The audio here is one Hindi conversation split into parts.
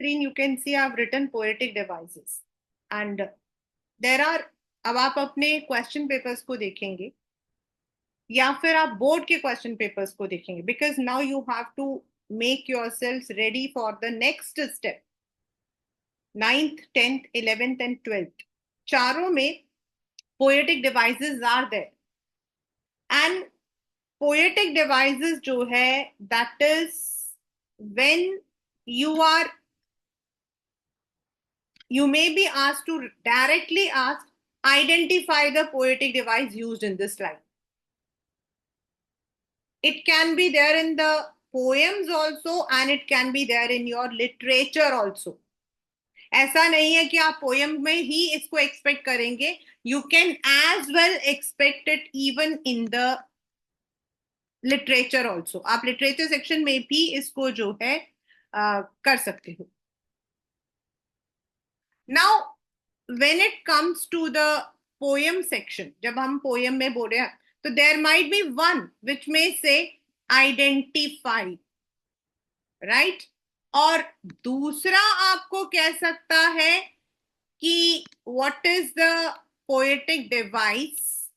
screen you can see I've written poetic devices and there are, अब आप अपने क्वेश्चन पेपर्स को देखेंगे या फिर आप बोर्ड के क्वेश्चन पेपर्स को देखेंगे because now you have to make yourself ready for the next step. 9th 10th 11th and 12th चारों में poetic devices are there and poetic devices जो है that is when you may be asked to directly ask, identify the poetic device used in this line. It can be there in the poems also and it can be there in your literature also. ऐसा नहीं है कि आप पोएम में ही इसको एक्सपेक्ट करेंगे. You can as well expect it even in the literature also. आप लिटरेचर सेक्शन में भी इसको जो है कर सकते हो. Now, when it comes to the poem section, जब हम poem में बोल रहे हैं, तो there might be one which may say identify, right? और दूसरा आपको कह सकता है कि what is the poetic device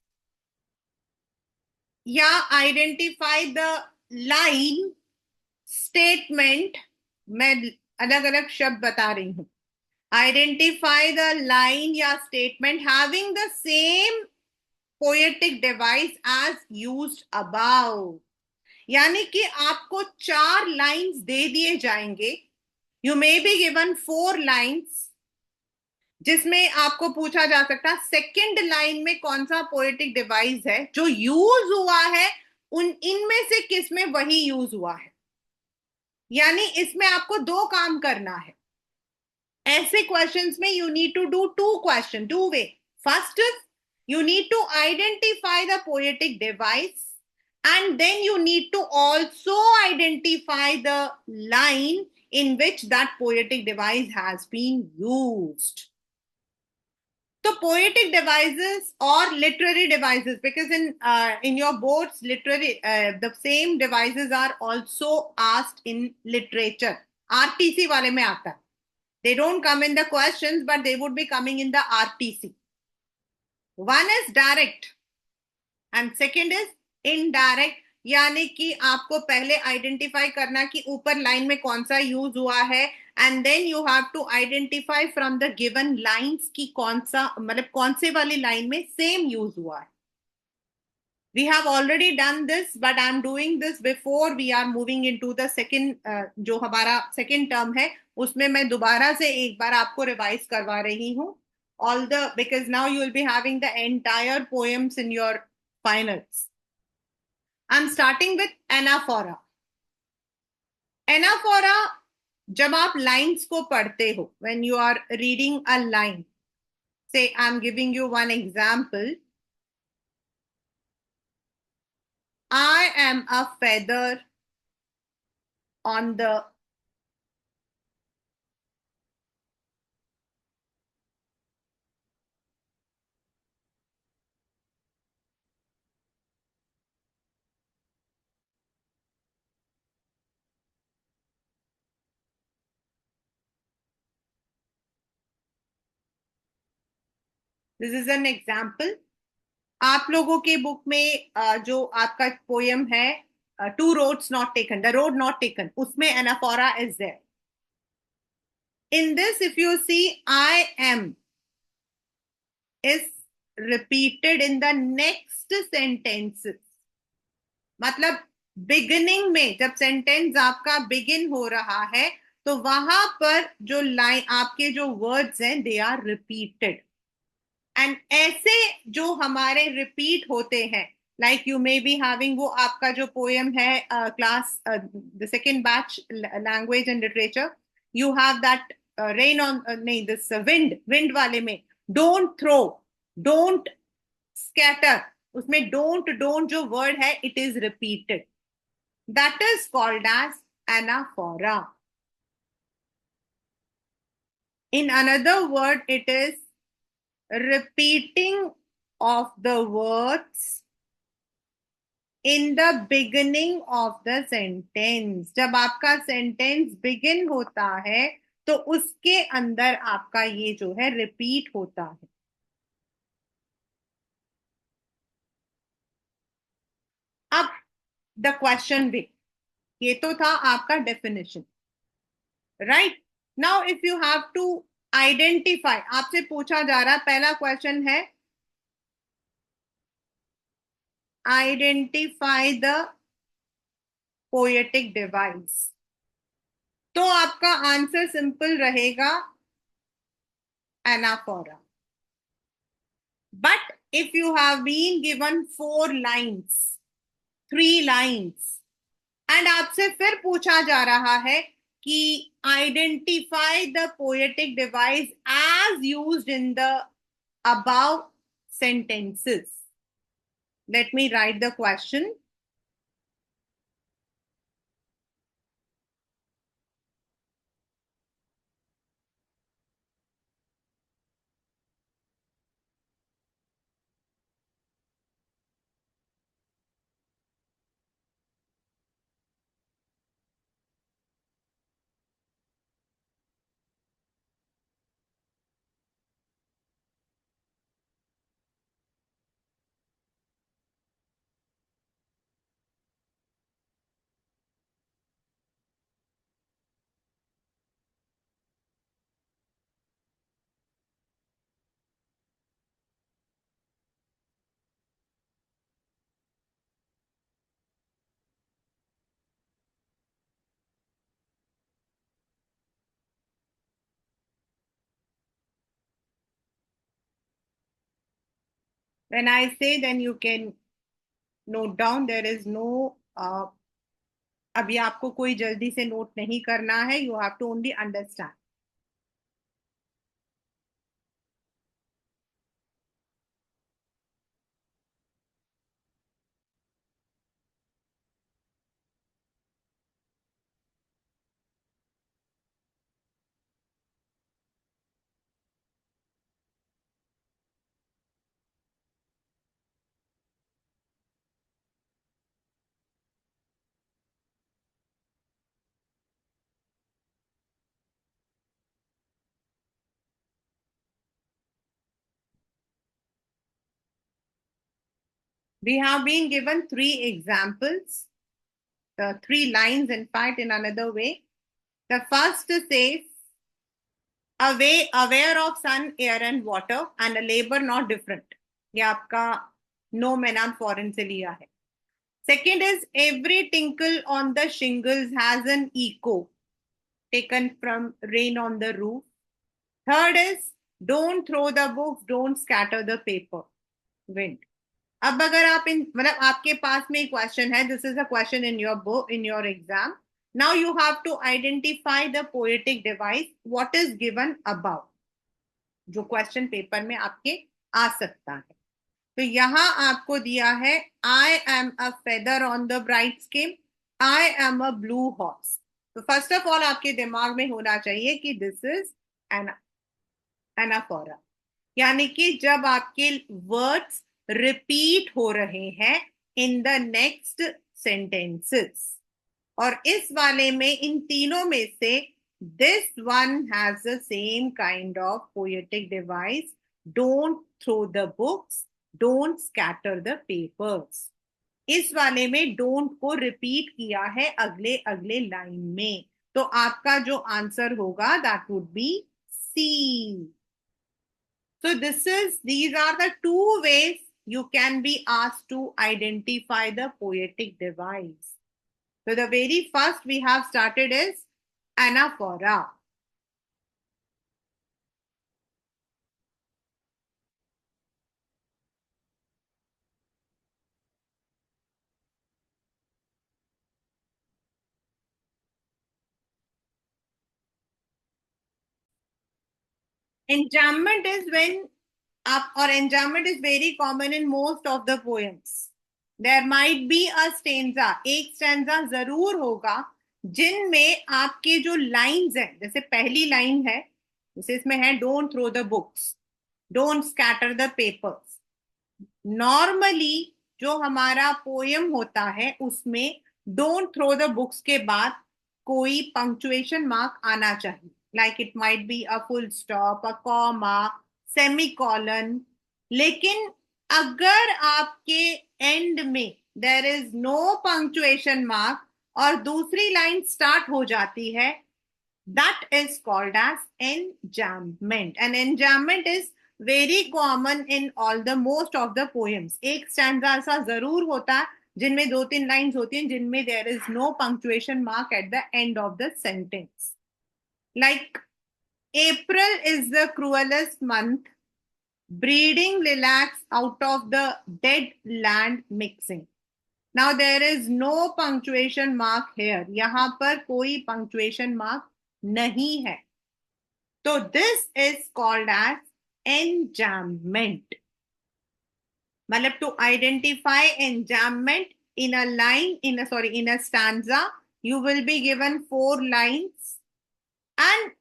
या identify the line statement. मैं अलग अलग शब्द बता रही हूं. Identify the line या statement having the same poetic device as used above. यानी कि आपको 4 लाइंस दे दिए जाएंगे. You may be given 4 lines जिसमें आपको पूछा जा सकता है सेकेंड लाइन में कौन सा पोएटिक डिवाइस है जो यूज हुआ है, इनमें से किस में वही यूज हुआ है. यानी इसमें आपको 2 काम करना है. ऐसे क्वेश्चंस में you need to do 2 way. First is you need to identify the poetic device and then you need to also identify the line in which that poetic device has been used. So poetic devices or literary devices, because in your boards literary the same devices are also asked in literature. RTC वाले में आता है. They don't come in the questions, but they would be coming in the RTC. One is direct and second is indirect. यानी कि आपको पहले आइडेंटिफाई करना कि ऊपर लाइन में कौन सा यूज हुआ है and then you have to identify from the given lines की कौन सा, मतलब कौन से वाली लाइन में सेम यूज हुआ है. We have already done this, but I'm doing this before we are moving into the second, जो हमारा second term है, उसमें मैं दोबारा से एक बार आपको रिवाइज करवा रही हूँ. All the, because now you will be having the entire poems in your finals. I'm starting with anaphora. Anaphora, जब आप lines को पढ़ते हो, when you are reading a line, say I'm giving you one example. I am a feather on the this is an example. आप लोगों के बुक में जो आपका पोयम है 2 roads not taken, the road not taken, उसमें anaphora is there. In this, if you see, I am is repeated in the next sentences. मतलब बिगिनिंग में जब सेंटेंस आपका बिगिन हो रहा है तो वहां पर जो लाइन आपके जो वर्ड्स हैं दे आर रिपीटेड. एंड ऐसे जो हमारे रिपीट होते हैं, like you may be having, वो आपका जो पोएम है class the second batch language and literature, you have that rain on, नहीं दिस विंड वाले में डोंट थ्रो, डोंट स्कैटर, उसमें डोंट जो वर्ड है it is repeated. That is called as anaphora. In another word, it is repeating of the words in the beginning of the sentence. जब आपका सेंटेंस बिगिन होता है तो उसके अंदर आपका ये जो है रिपीट होता है। अब द क्वेश्चन भी, ये तो था आपका definition, right. Now if you have to identify, आपसे पूछा जा रहा, पहला क्वेश्चन है आइडेंटिफाई द पोएटिक डिवाइस। तो आपका आंसर सिंपल रहेगा, anaphora. But if you have been given 4 lines, 3 lines, and आपसे फिर पूछा जा रहा है कि identify the poetic device as used in the above sentences. Let me write the question. When I say, then you can note down. There is no अभी आपको कोई जल्दी से नोट नहीं करना है. You have to only understand. We have been given 3 examples, the 3 lines, in fact, in another way. The first says, aware of sun, air, and water, and a labor not different. ये आपका नो मैनान फॉरेन से लिया है. Second is, every tinkle on the shingles has an echo, taken from Rain on the Roof. Third is, don't throw the books, don't scatter the paper. Wind. अब अगर आप इन मतलब आपके पास में क्वेश्चन है, this is a question in your book, in your exam. Now you have to identify the poetic device what is given above, जो क्वेश्चन पेपर में आपके आ सकता है. तो यहां आपको दिया है, I am a feather on the bright scheme, I am a blue horse. तो फर्स्ट ऑफ ऑल आपके दिमाग में होना चाहिए कि दिस इज एन एनाफोरा, यानी कि जब आपके वर्ड्स रिपीट हो रहे हैं इन द नेक्स्ट सेंटेंसेस. और इस वाले में, इन तीनों में से, this one has the same kind of poetic device. Don't throw the books, don't scatter the papers. इस वाले में डोंट को रिपीट किया है अगले अगले लाइन में. तो आपका जो आंसर होगा that would be C. So these are the 2 ways you can be asked to identify the poetic device. So the very first we have started is anaphora. Enjambment is when up, or enjambment is very common in most of the poems. There might be a stanza, एक stanza जरूर होगा जिनमें आपके जो लाइंस हैं, जैसे पहली लाइन है, जैसे इसमें है don't throw the books, don't scatter the papers. Normally जो हमारा पोयम होता है उसमें डोंट थ्रो द बुक्स के बाद कोई पंक्चुएशन मार्क आना चाहिए. like it might be a full stop, a comma, semicolon. लेकिन अगर आपके एंड में there is no punctuation mark और दूसरी लाइन स्टार्ट हो जाती है, that is called as enjambment. And enjambment is very common in all the most of the poems. एक स्टैंजा ऐसा जरूर होता है जिनमें दो तीन लाइंस होती हैं जिनमें there is no punctuation mark at the end of the sentence. Like April is the cruelest month, breeding lilacs out of the dead land mixing. Now there is no punctuation mark here. यहाँ पर कोई punctuation mark नहीं है. So this is called as enjambment. मतलब to identify enjambment in a line, in a stanza, you will be given 4 lines, and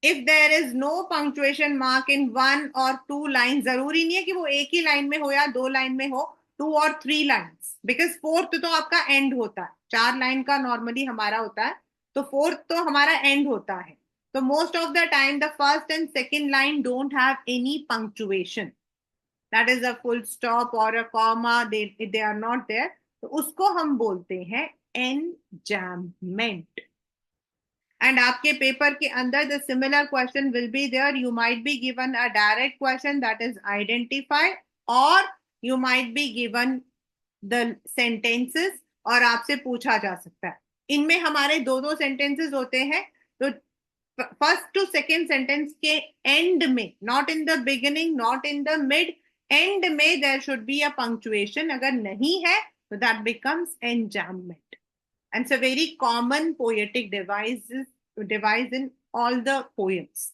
if there is no punctuation mark in 1 or 2 lines, जरूरी नहीं है कि वो एक ही लाइन में हो या 2 लाइन में हो, 2 or 3 lines, बिकॉज फोर्थ तो आपका एंड होता है, 4 लाइन का नॉर्मली हमारा होता है, तो फोर्थ तो हमारा एंड होता है. तो most of the time the first and second line don't have any punctuation, that is a full stop और a comma, they are not there, तो उसको हम बोलते हैं एनजैम्पमेंट. And आपके पेपर के अंदर the similar question will be there. You might be given a direct question, that is identify, or you might be given the sentences और आपसे पूछा जा सकता है. इनमें हमारे दो दो sentences होते हैं, तो फर्स्ट टू सेकेंड सेंटेंस के एंड में, not in the beginning, not in the mid, end में there should be a punctuation. अगर नहीं है तो that becomes enjambment. And it's a very common poetic device in all the poems.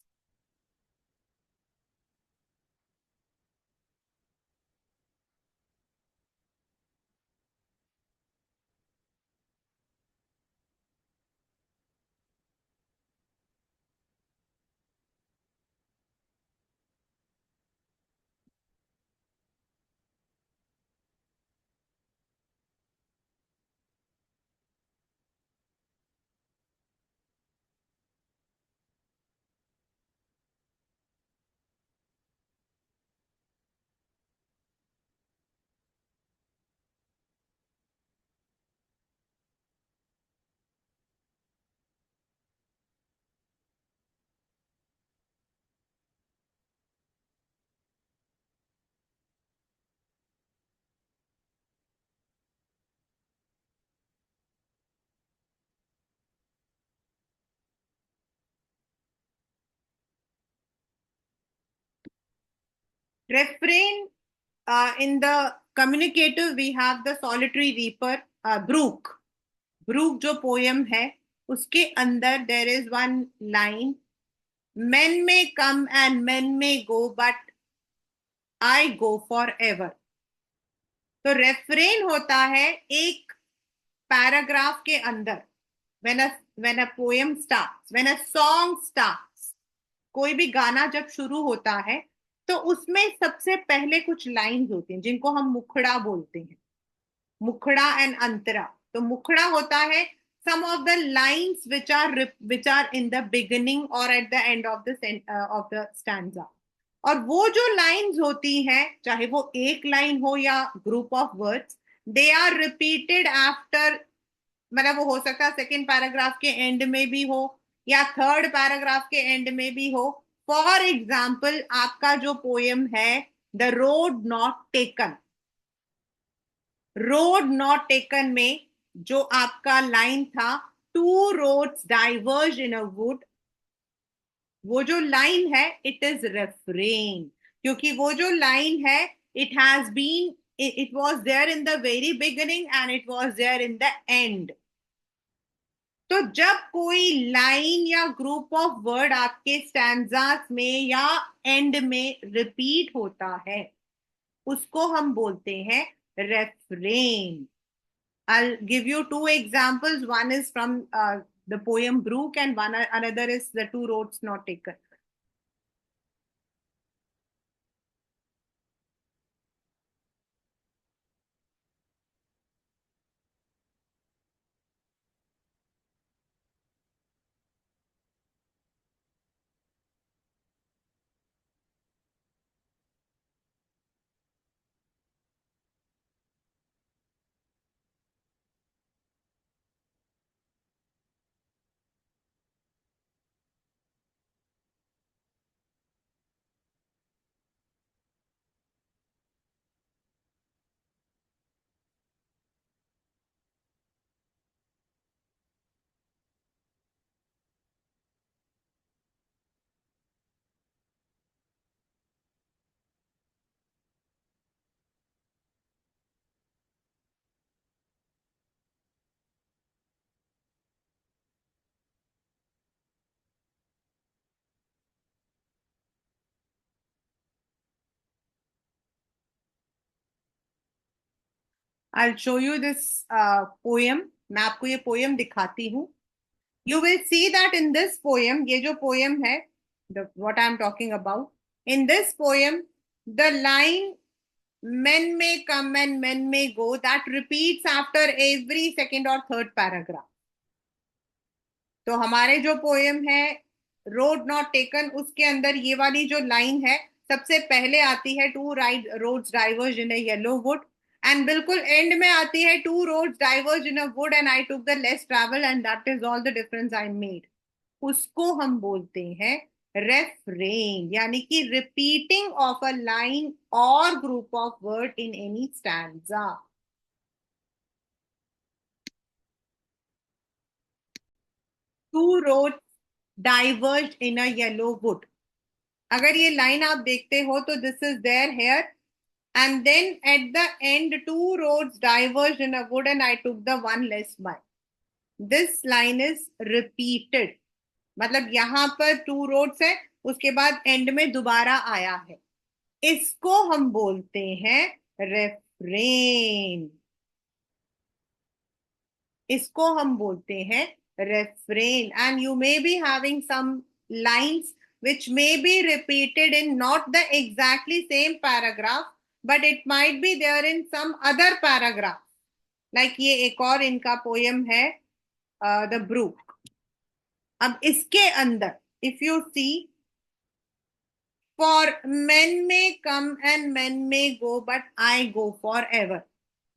Refrain, in the communicative we have the solitary reaper, Brooke. Brooke जो poem है उसके अंदर there is one line, men may come and men may go but I go forever. तो refrain होता है एक पैराग्राफ के अंदर, when a poem starts, when a song starts, कोई भी गाना जब शुरू होता है तो उसमें सबसे पहले कुछ लाइंस होती हैं जिनको हम मुखड़ा बोलते हैं, मुखड़ा एंड अंतरा. तो मुखड़ा होता है some of the lines which are in the beginning or at the end of the stanza. और वो जो लाइंस होती हैं, चाहे वो एक लाइन हो या group of words, they are repeated after, मतलब वो हो सकता है सेकेंड पैराग्राफ के एंड में भी हो या थर्ड पैराग्राफ के एंड में भी हो. फॉर एग्जाम्पल आपका जो पोएम है the road not taken, road not taken में जो आपका लाइन था, two roads diverge in a wood, वो जो लाइन है इट इज रेफ्रेन, क्योंकि वो जो लाइन है it has been, it was there in the very beginning and it was there in the end. तो जब कोई लाइन या ग्रुप ऑफ वर्ड आपके स्टैंजास में या एंड में रिपीट होता है उसको हम बोलते हैं refrain. I'll give you 2 examples. One is from the poem Brooke, and another is the two roads not taken. I show you this poem. मैं आपको ये पोयम दिखाती हूँ. You will see that in this poem, ये जो poem है, what I am talking about, in this poem, the line "men may come and men may go" that repeats after every second or third paragraph. तो हमारे जो पोयम है रोड नॉट टेकन, उसके अंदर ये वाली जो लाइन है सबसे पहले आती है, two ride roads diverge in a yellow wood. And बिल्कुल एंड में आती है, two roads diverge in a wood and I took the less travel and that is all the difference I made. उसको हम बोलते हैं रेफरेन, यानी कि रिपीटिंग ऑफ अ लाइन और group of word in any stanza. Two road diverge in a yellow wood, अगर ये लाइन आप देखते हो तो this is there here, and then at the end two roads diverge in a wood and I took the one less by. This line is repeated, मतलब यहां पर टू रोड्स है, उसके बाद एंड में दोबारा आया है. इसको हम बोलते हैं रेफ्रेन. इसको हम बोलते हैं refrain. And you may be having some lines which may be repeated in not the exactly same paragraph, but it might be there in some other paragraph. Like ये एक और इनका पोयम है, द ब्रूक. अब इसके अंदर if you see, for men may come and men may go but I go forever.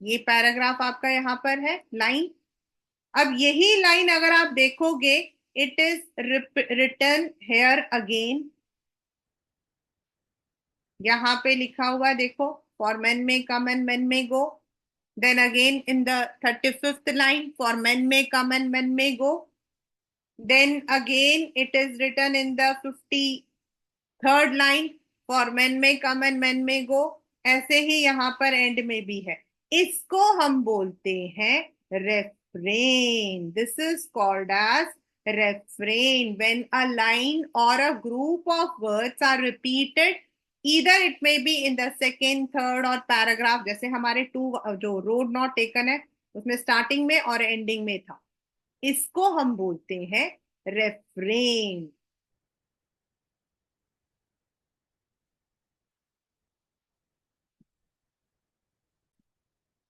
ये पैराग्राफ आपका यहां पर है लाइन. अब यही लाइन अगर आप देखोगे, it is return here again. यहां पे लिखा हुआ देखो, for men may come and men may go. Then again in the 35th line, for men may come and men may go. Then again it is written in the 53rd line, for men may come and men may go. ऐसे ही यहाँ पर एंड में भी है. इसको हम बोलते हैं refrain. This is called as refrain when a line or a group of words are repeated. Either it may be in the second, third or paragraph, जैसे हमारे टू जो रोड नॉट टेकन है उसमें स्टार्टिंग में और एंडिंग में था. इसको हम बोलते हैं refrain.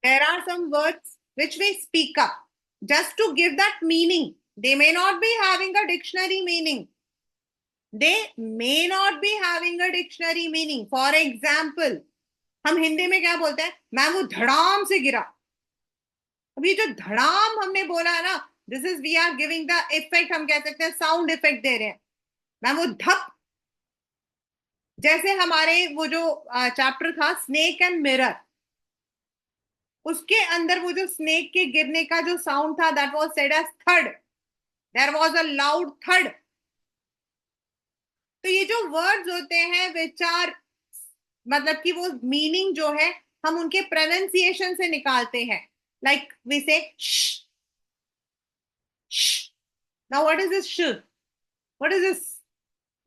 There are some words which we speak up just to give that meaning. They may not be having a dictionary meaning. They may not be having a dictionary meaning. For example, हम हिंदी में क्या बोलते हैं, मैम वो धड़ाम से गिरा. अभी जो धड़ाम हमने बोला है ना, this is we are giving the effect, हम कह सकते हैं साउंड इफेक्ट दे रहे हैं. मैम वो धप, जैसे हमारे वो जो चैप्टर था स्नेक एंड मिरर, उसके अंदर वो जो स्नेक के गिरने का जो साउंड था, that was said as third. There was a loud third. तो ये जो वर्ड्स होते हैं विच आर, मतलब कि वो मीनिंग जो है हम उनके प्रोनाउंसिएशन से निकालते हैं. Like we say now what is this श, what is this,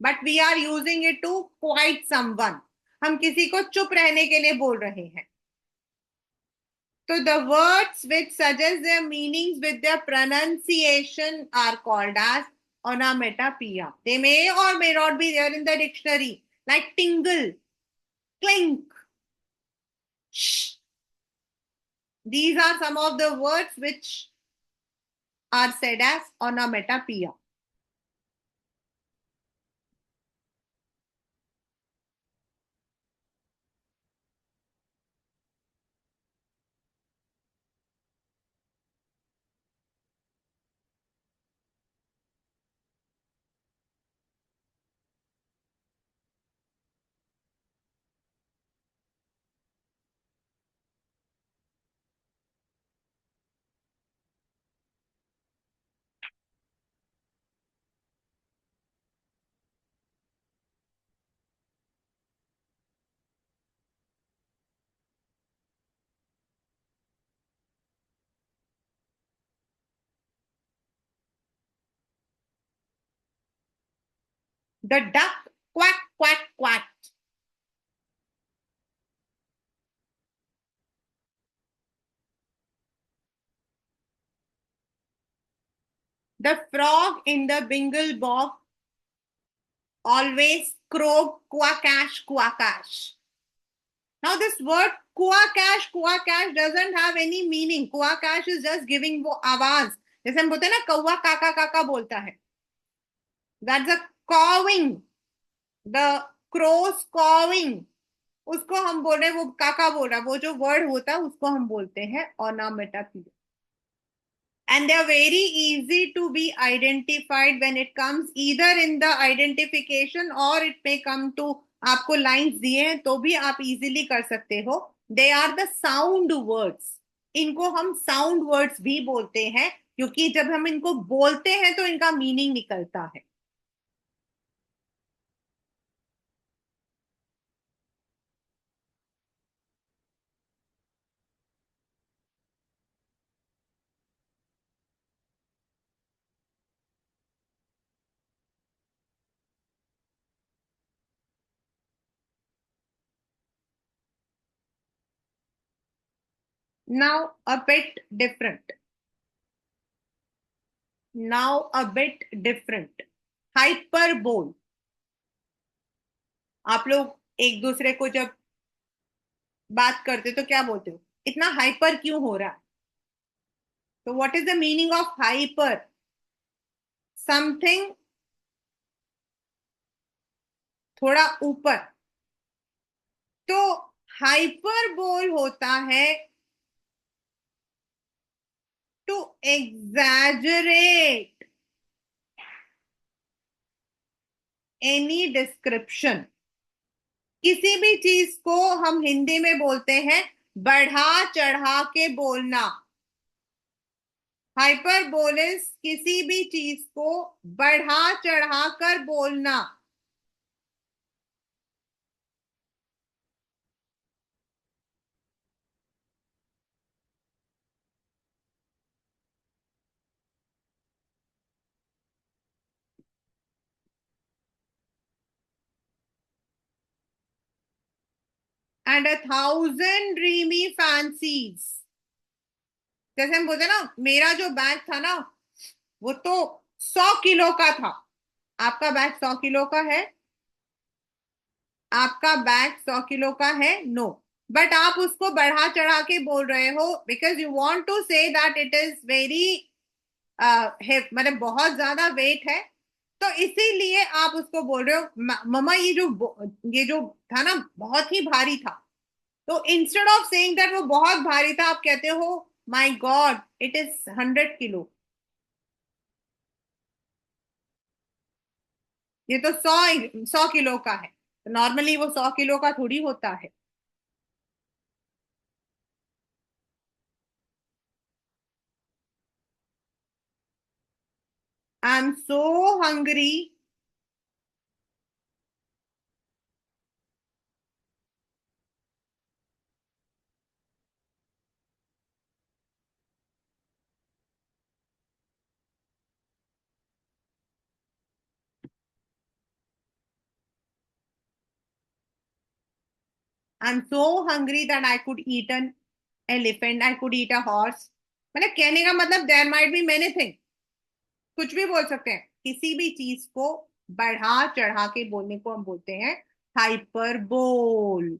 but we are using it to quiet someone. हम किसी को चुप रहने के लिए बोल रहे हैं. So the words which suggest their meanings with their pronunciation are called as onomatopoeia. They may or may not be there in the dictionary, like tingle, clink, shh. These are some of the words which are said as onomatopoeia. The duck quack, quack, quack. The frog in the bingle bog always croak quackash quackash. Now this word quackash doesn't have any meaning. Quackash is just giving वो आवाज, जैसे हम बोलते हैं ना कौवा काका काका बोलता है. That's a cawing. The crows cawing. उसको हम बोल रहे हैं, वो काका बोल रहा है, वो जो वर्ड होता है उसको हम बोलते हैं onomatopoeia. And they are very easy to be identified when it comes either in the identification or it may come to, आपको लाइंस दिए हैं तो भी आप इजीली कर सकते हो. They are the sound words. इनको हम साउंड वर्ड्स भी बोलते हैं क्योंकि जब हम इनको बोलते हैं तो इनका मीनिंग निकलता है. Now a bit different. Now a bit different. Hyperbole. आप लोग एक दूसरे को जब बात करते हो तो क्या बोलते हो, इतना हाइपर क्यों हो रहा है? तो what is the meaning of hyper? Something थोड़ा ऊपर. तो हाइपर बोल होता है टू एग्जैजरेट एनी डिस्क्रिप्शन. किसी भी चीज को हम हिंदी में बोलते हैं बढ़ा चढ़ा के बोलना. हाइपर बोलिस किसी भी चीज को बढ़ा चढ़ा कर बोलना. And a thousand dreamy fancies. जैसे हम बोलते हैं ना, मेरा जो बैग था ना वो तो 100 किलो का था. आपका बैग 100 किलो का है? आपका बैग 100 किलो का है? नो. बट आप उसको बढ़ा चढ़ा के बोल रहे हो because you want to say that it is very, मतलब बहुत ज्यादा वेट है. तो इसीलिए आप उसको बोल रहे हो मम्मा ये जो था ना बहुत ही भारी था. तो इंस्टेड ऑफ सेइंग दैट वो बहुत भारी था आप कहते हो my God it is 100 kilo. ये तो 100 100 किलो का है. नॉर्मली वो 100 किलो का थोड़ी होता है. I am so hungry. I am so hungry that I could eat an elephant, I could eat a horse. मतलब कहने का मतलब there might be many thing. कुछ भी बोल सकते हैं. किसी भी चीज को बढ़ा चढ़ा के बोलने को हम बोलते हैं हाइपरबोल.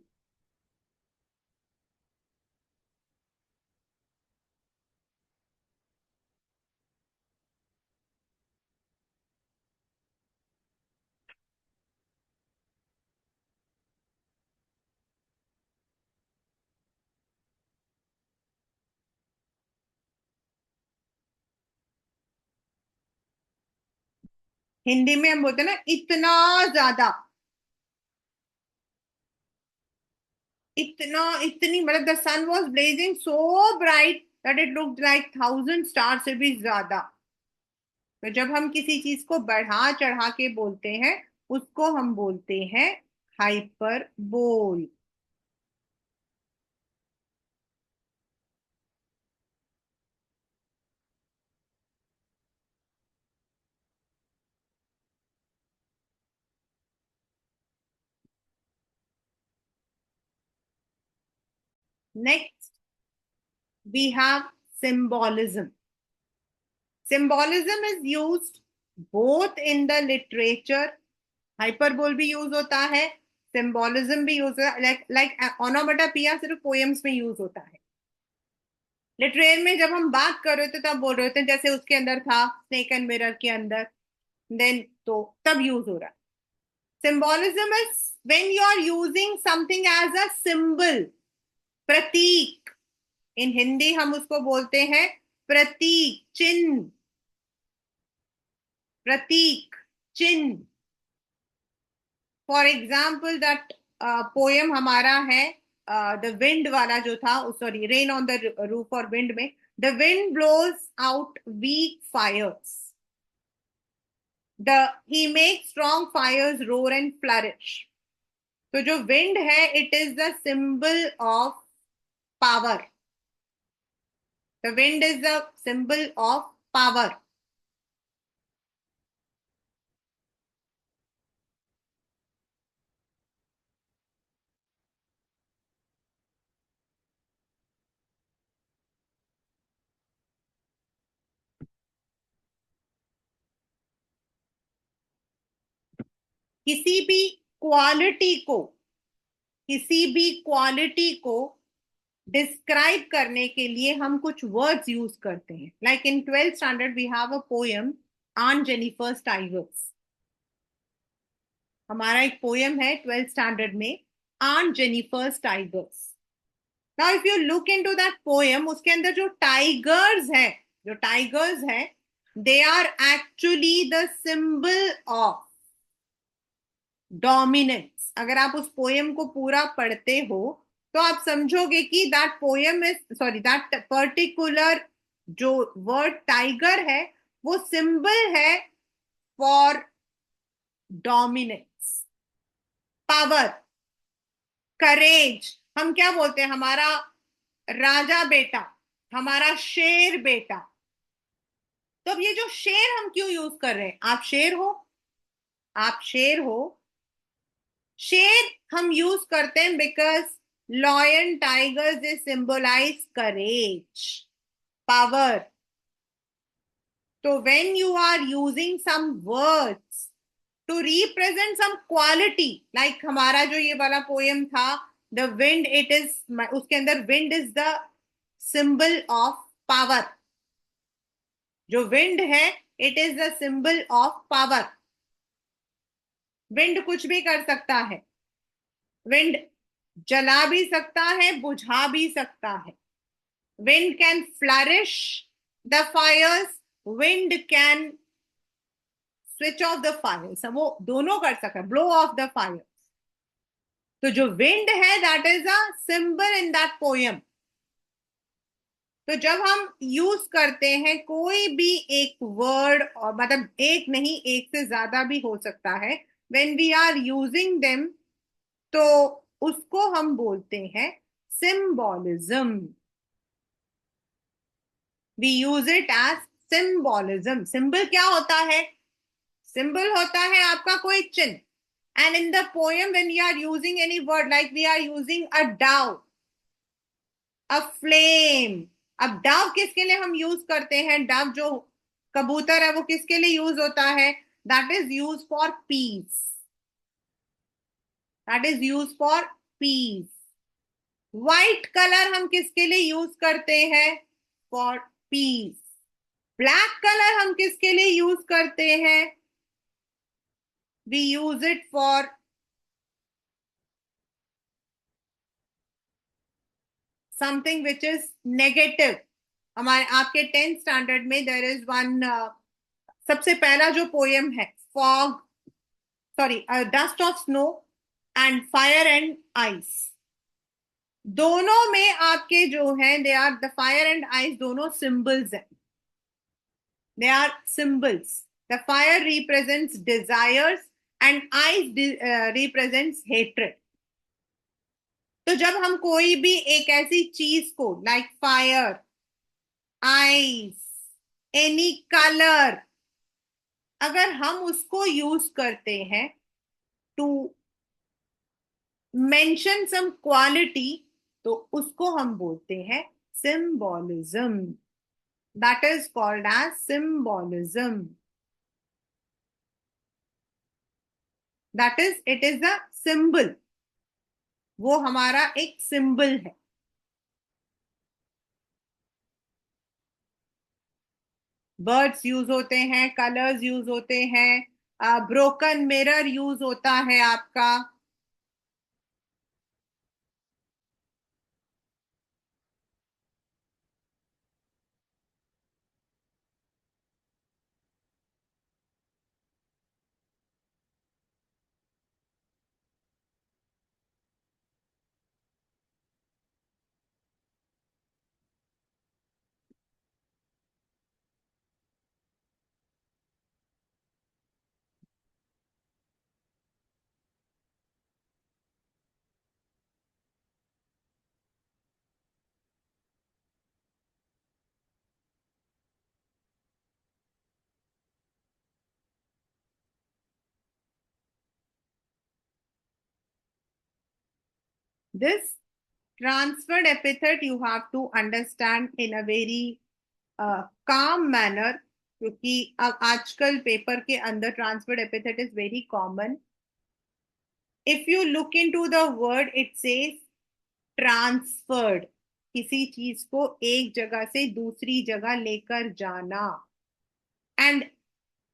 हिंदी में हम बोलते हैं ना इतना ज्यादा. इतना इतनी मतलब the sun was blazing so bright that it looked like 1000 star से भी ज्यादा. तो जब हम किसी चीज को बढ़ा चढ़ा के बोलते हैं उसको हम बोलते हैं hyperbole. Next we have symbolism. Symbolism is used both in the literature, hyperbole भी यूज होता है, सिंबॉलिज्म भी यूज, लाइक लाइक ओनोमेटोपोइया सिर्फ पोएम्स में यूज होता है। लिटरेचर में जब हम बात कर रहे थे तब बोल रहे थे, जैसे उसके अंदर था स्नेक एंड मिरर के अंदर, देन तो तब यूज हो रहा है। Symbolism is when you are using something as a symbol, प्रतीक। इन हिंदी हम उसको बोलते हैं प्रतीक, चिन्ह, प्रतीक, चिन्ह। फॉर एग्जाम्पल दैट पोएम हमारा है द विंड वाला जो था, sorry, rain on the roof, और विंड में the wind blows out weak fires, the he make strong fires roar and flourish. तो जो विंड है it is the symbol of power, the wind is the symbol of power. किसी भी क्वालिटी को, किसी भी क्वालिटी को डिस्क्राइब करने के लिए हम कुछ वर्ड्स यूज करते हैं। Like in 12th standard we have a poem on Jennifer's tigers. हमारा एक पोएम है 12th स्टैंडर्ड में, on Jennifer's tigers. Now if you look into that poem, उसके अंदर जो टाइगर्स है, जो टाइगर्स है, they are actually the symbol of dominance. अगर आप उस पोएम को पूरा पढ़ते हो तो आप समझोगे कि that poem is, sorry, that particular जो वर्ड टाइगर है वो सिंबल है फॉर डोमिनेंस, पावर, करेज। हम क्या बोलते हैं, हमारा राजा बेटा, हमारा शेर बेटा। तो अब ये जो शेर हम क्यों यूज कर रहे हैं, आप शेर हो, आप शेर हो, शेर हम यूज करते हैं because lion tigers they symbolize courage, power. तो when you are using some words to represent some quality, like हमारा जो ये वाला पोएम था द विंड, इट इज, उसके अंदर wind is the symbol of power. जो विंड है it is the symbol of power. Wind कुछ भी कर सकता है, विंड जला भी सकता है, बुझा भी सकता है। Wind can flourish the Fyers, wind can switch off the Fyers, वो दोनों कर सकता है, ब्लो ऑफ द फायर। तो जो विंड है that is a symbol in that poem. तो जब हम यूज करते हैं कोई भी एक वर्ड, और मतलब एक नहीं, एक से ज्यादा भी हो सकता है, when we are using them, तो उसको हम बोलते हैं symbolism. We use it as symbolism. Symbol क्या होता है, सिंबल होता है आपका कोई चिन्ह। And in the poem when we are using any word, like we are using a dove, a flame. अब डव किसके लिए हम यूज करते हैं, डव जो कबूतर है वो किसके लिए यूज होता है, that is use for piece, that is use for piece. White colour हम किसके लिए यूज करते हैं, फॉर पीस। ब्लैक कलर हम किसके लिए यूज करते हैं, we use it for something which is negative. हमारे आपके 10th स्टैंडर्ड में देयर इज वन, सबसे पहला जो पोयम है, fog, sorry, dust of snow and fire and ice. दोनों में आपके जो हैं, they are the fire and ice, दोनों सिंबल्स हैं, they are symbols. The fire represents desires and ice represents hatred. तो जब हम कोई भी एक ऐसी चीज को, like fire, ice, any colour, अगर हम उसको यूज करते हैं टू मेंशन सम क्वालिटी, तो उसको हम बोलते हैं symbolism. That is called as symbolism. That is, it is a symbol. वो हमारा एक सिंबल है. बर्ड्स यूज होते हैं, कलर्स यूज होते हैं, ब्रोकन मिरर यूज होता है आपका. This transferred epithet you have to understand in a very calm manner, क्योंकि अब आजकल पेपर के अंदर transferred epithet is very common. If you look into the word, it says transferred. किसी चीज को एक जगह से दूसरी जगह लेकर जाना. एंड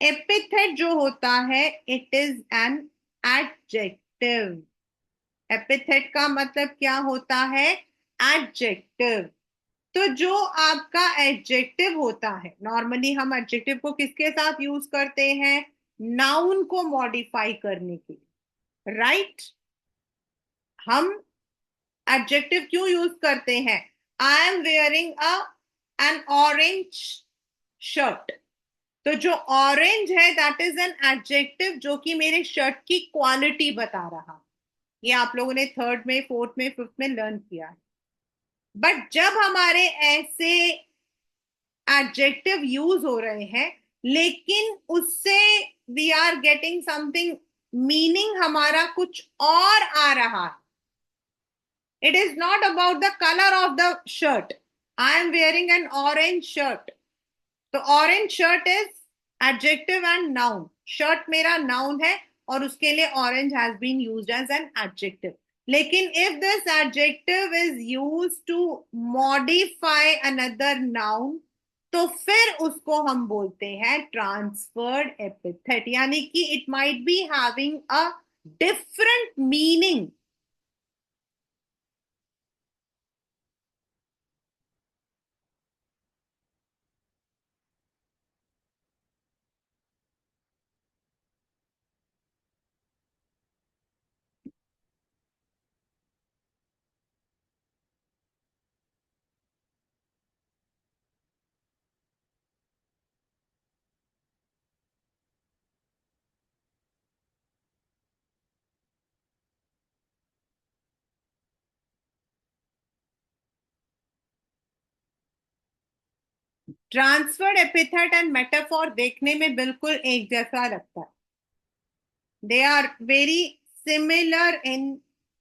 एपिथेट जो होता है, it is an adjective. Epithet का मतलब क्या होता है? एडजेक्टिव. तो जो आपका एडजेक्टिव होता है, नॉर्मली हम एडजेक्टिव को किसके साथ यूज करते हैं? नाउन को मॉडिफाई करने के लिए, राइट? हम एडजेक्टिव क्यों यूज करते हैं? आई am wearing a N orange shirt. तो जो ऑरेंज है, दैट इज एन एडजेक्टिव जो कि मेरे शर्ट की क्वालिटी बता रहा. ये आप लोगों ने थर्ड में, फोर्थ में, फिफ्थ में लर्न किया है. बट जब हमारे ऐसे एडजेक्टिव यूज हो रहे हैं, लेकिन उससे we are getting something, meaning हमारा कुछ और आ रहा है. It is not about the colour of the shirt. I am wearing an orange shirt. तो orange shirt is adjective and noun. Shirt मेरा नाउन है और उसके लिए orange has been used as an adjective. लेकिन if this adjective is use to modify another noun, तो फिर उसको हम बोलते हैं ट्रांसफर्ड एपिथेट. यानी कि it might be having a different meaning. Transferred epithet and metaphor देखने में बिल्कुल एक जैसा लगता है. They are very similar in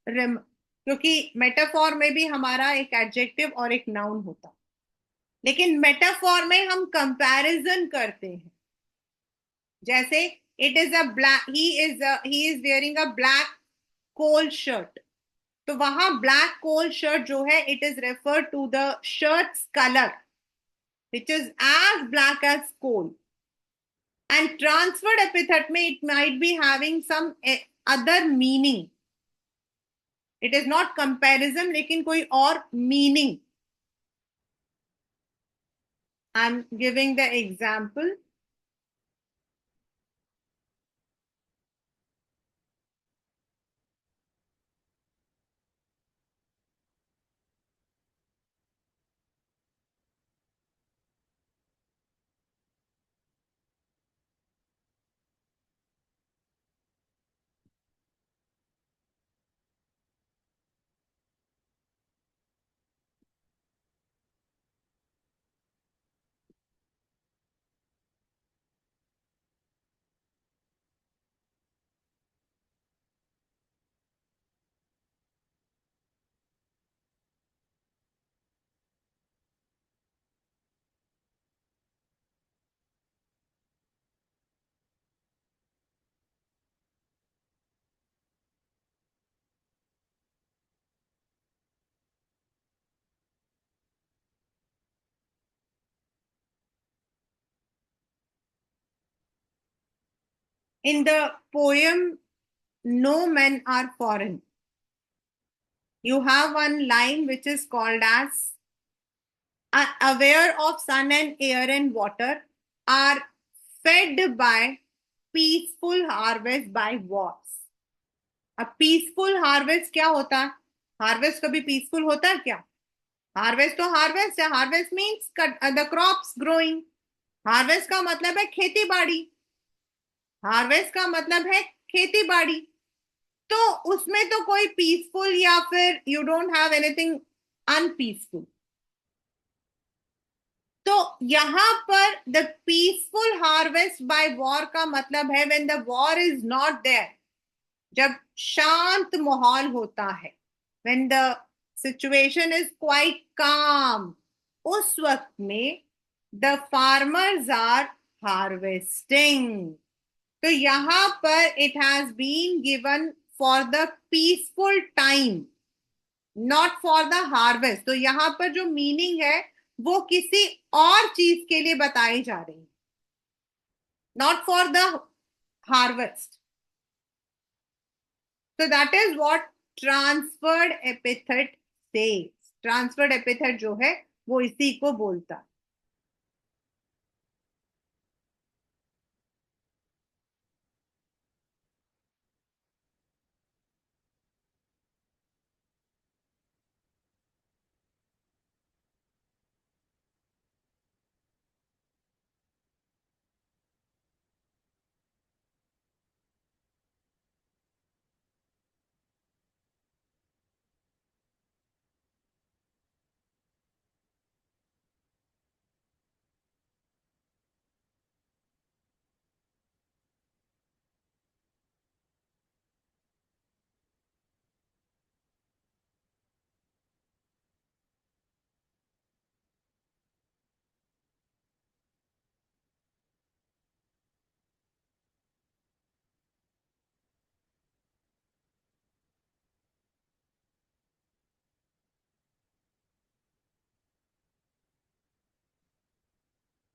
rim, क्योंकि मेटाफोर में भी हमारा एक एडजेक्टिव और एक नाउन होता है. लेकिन मेटाफोर में हम कंपैरिजन करते हैं. जैसे it is a black, he is wearing a black coal shirt. तो वहां ब्लैक कोल शर्ट जो है, it is refer to the shirt's colour which is as black as coal. And transferred epithet में it might be having some other meaning. It is not comparison, लेकिन कोई और meaning. I am giving the example. In the poem No Men Are Foreign, you have one line which is called as aware of sun and air and water, are fed by peaceful harvest by wars. अब पीसफुल हार्वेस्ट क्या होता है? हार्वेस्ट कभी पीसफुल होता है क्या? हार्वेस्ट तो हार्वेस्ट है. Harvest means the crops growing. Harvest का मतलब है खेती बाड़ी. हार्वेस्ट का मतलब है खेती बाड़ी. तो उसमें तो कोई पीसफुल या फिर you don't have anything unpeaceful. तो यहां पर the peaceful harvest by war का मतलब है when the war is not there, जब शांत माहौल होता है, when the situation is quite calm, उस वक्त में द फार्मर्स आर हार्वेस्टिंग. तो यहां पर it has been given for the peaceful time, not for the harvest. तो यहां पर जो मीनिंग है वो किसी और चीज के लिए बताई जा रही है, not for the harvest. So that is what transferred epithet says. Transferred epithet जो है वो इसी को बोलता है.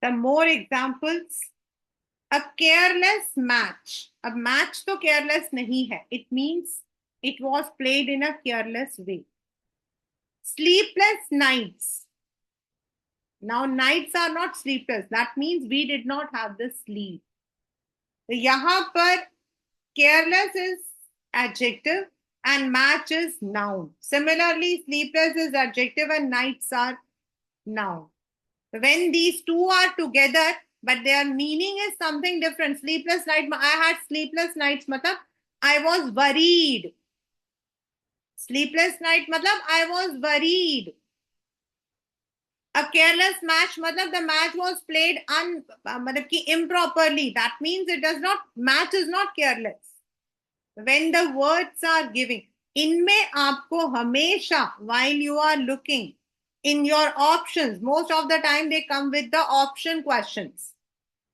The more examples. A careless match. अब match तो careless नहीं है. It means it was played in a careless way. Sleepless nights. Now nights are not sleepless. That means we did not have the sleep. तो यहाँ पर careless is adjective and match is noun. Similarly, sleepless is adjective and nights are noun. When these two are together, but their meaning is something different. Sleepless night, I had sleepless nights, matlab I was worried. Sleepless night, matlab I was worried. A careless match, matlab the match was played improperly. That means it does not, match is not careless. When the words are giving, इनमें आपको हमेशा while you are looking in your options, most of the time they come with the option questions.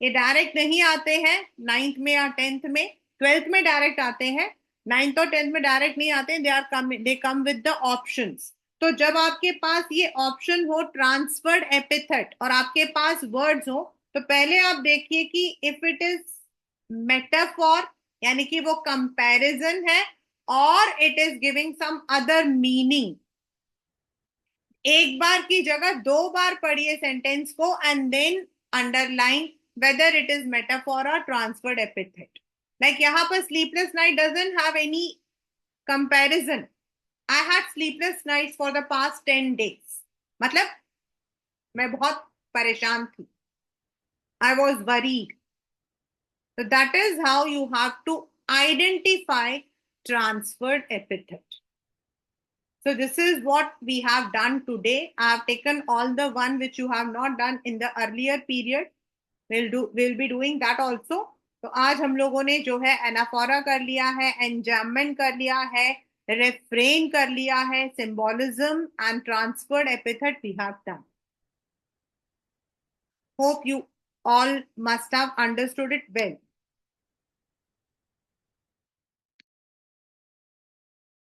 ये डायरेक्ट नहीं आते हैं नाइन्थ में या टेंथ में. ट्वेल्थ में डायरेक्ट आते हैं, नाइन्थ और टेंथ में डायरेक्ट नहीं आते. दे कम विद द ऑप्शंस. तो जब आपके पास ये ऑप्शन हो ट्रांसफर्ड एपिथेट और आपके पास वर्ड्स हो, तो पहले आप देखिए कि इफ इट इज मेटाफॉर यानी कि वो कंपैरिजन है, और it is giving some other meaning. एक बार की जगह दो बार पढ़िए सेंटेंस को and then underline whether it is metaphor or transferred epithet. Like यहाँ पर sleepless night doesn't have any comparison. I had sleepless nights for the past 10 days. मतलब मैं बहुत परेशान थी. I was worried. So that is how you have to identify transferred epithet. So this is what we have done today. I have taken all the one which you have not done in the earlier period. We'll be doing that also. तो आज हम लोगों ने जो है एनाफोरा कर लिया है, एंजाममेंट कर लिया है, रेफ्रेन कर लिया है, symbolism and transferred epithet we have done. Hope you all must have understood it well.